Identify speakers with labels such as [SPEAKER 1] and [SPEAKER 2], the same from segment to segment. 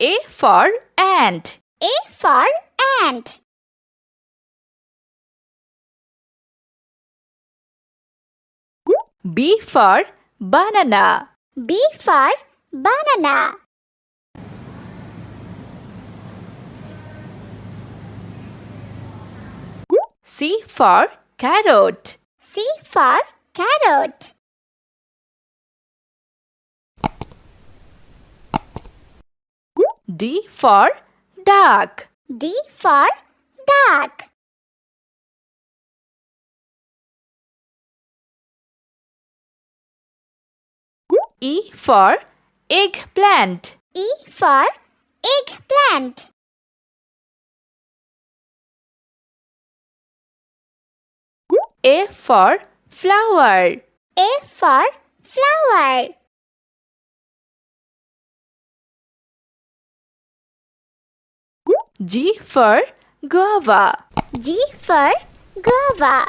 [SPEAKER 1] A for ant.
[SPEAKER 2] A for ant.
[SPEAKER 1] B for banana.
[SPEAKER 2] B for banana.
[SPEAKER 1] C for carrot.
[SPEAKER 2] C for carrot.
[SPEAKER 1] D for duck.
[SPEAKER 2] D for duck.
[SPEAKER 1] E for eggplant.
[SPEAKER 2] E for eggplant.
[SPEAKER 1] A for flower.
[SPEAKER 2] A for flower.
[SPEAKER 1] G for guava.
[SPEAKER 2] G for guava.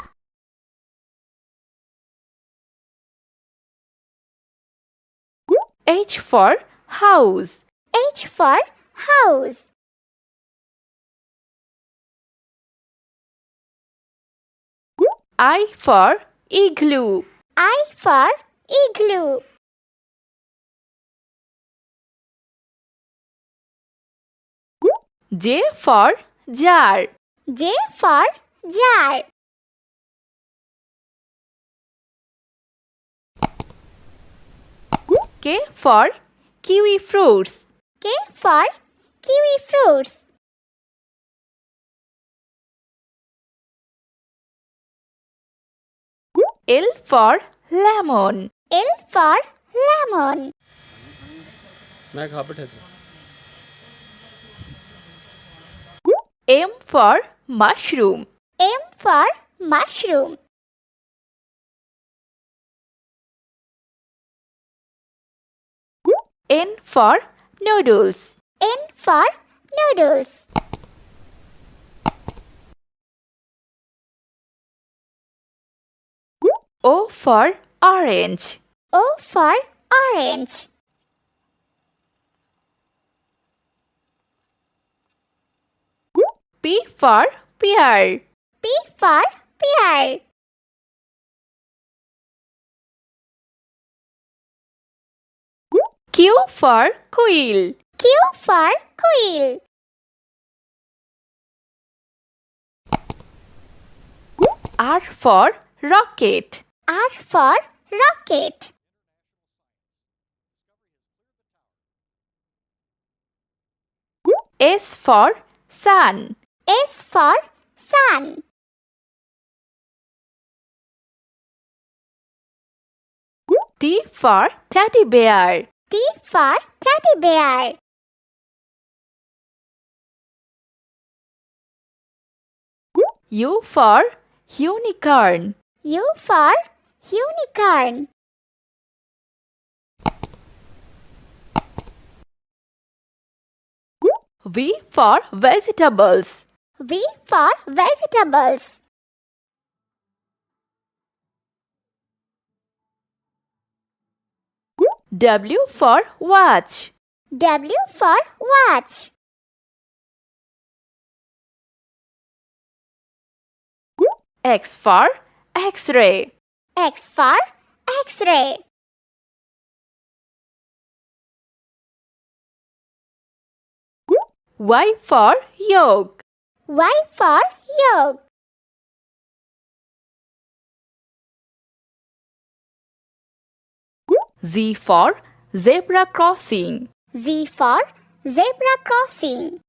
[SPEAKER 1] H for house.
[SPEAKER 2] H for house.
[SPEAKER 1] I for igloo.
[SPEAKER 2] I for igloo.
[SPEAKER 1] J for jar.
[SPEAKER 2] J for jar.
[SPEAKER 1] K for kiwi fruits.
[SPEAKER 2] K for kiwi fruits.
[SPEAKER 1] L for lemon.
[SPEAKER 2] L for lemon.
[SPEAKER 1] M for mushroom.
[SPEAKER 2] M for mushroom.
[SPEAKER 1] N for noodles.
[SPEAKER 2] N for noodles.
[SPEAKER 1] O for orange.
[SPEAKER 2] O for orange.
[SPEAKER 1] P for pear.
[SPEAKER 2] P for pear.
[SPEAKER 1] Q for quill.
[SPEAKER 2] Q for quill.
[SPEAKER 1] R for rocket.
[SPEAKER 2] R for rocket.
[SPEAKER 1] S for sun.
[SPEAKER 2] S for sun.
[SPEAKER 1] T for teddy bear.
[SPEAKER 2] T for teddy bear.
[SPEAKER 1] U for unicorn.
[SPEAKER 2] U for unicorn.
[SPEAKER 1] V for vegetables.
[SPEAKER 2] V for vegetables.
[SPEAKER 1] W for watch.
[SPEAKER 2] W for watch.
[SPEAKER 1] X for X-ray.
[SPEAKER 2] X for X-ray.
[SPEAKER 1] Y for yolk.
[SPEAKER 2] Y for yolk.
[SPEAKER 1] Z for zebra crossing.
[SPEAKER 2] Z for zebra crossing.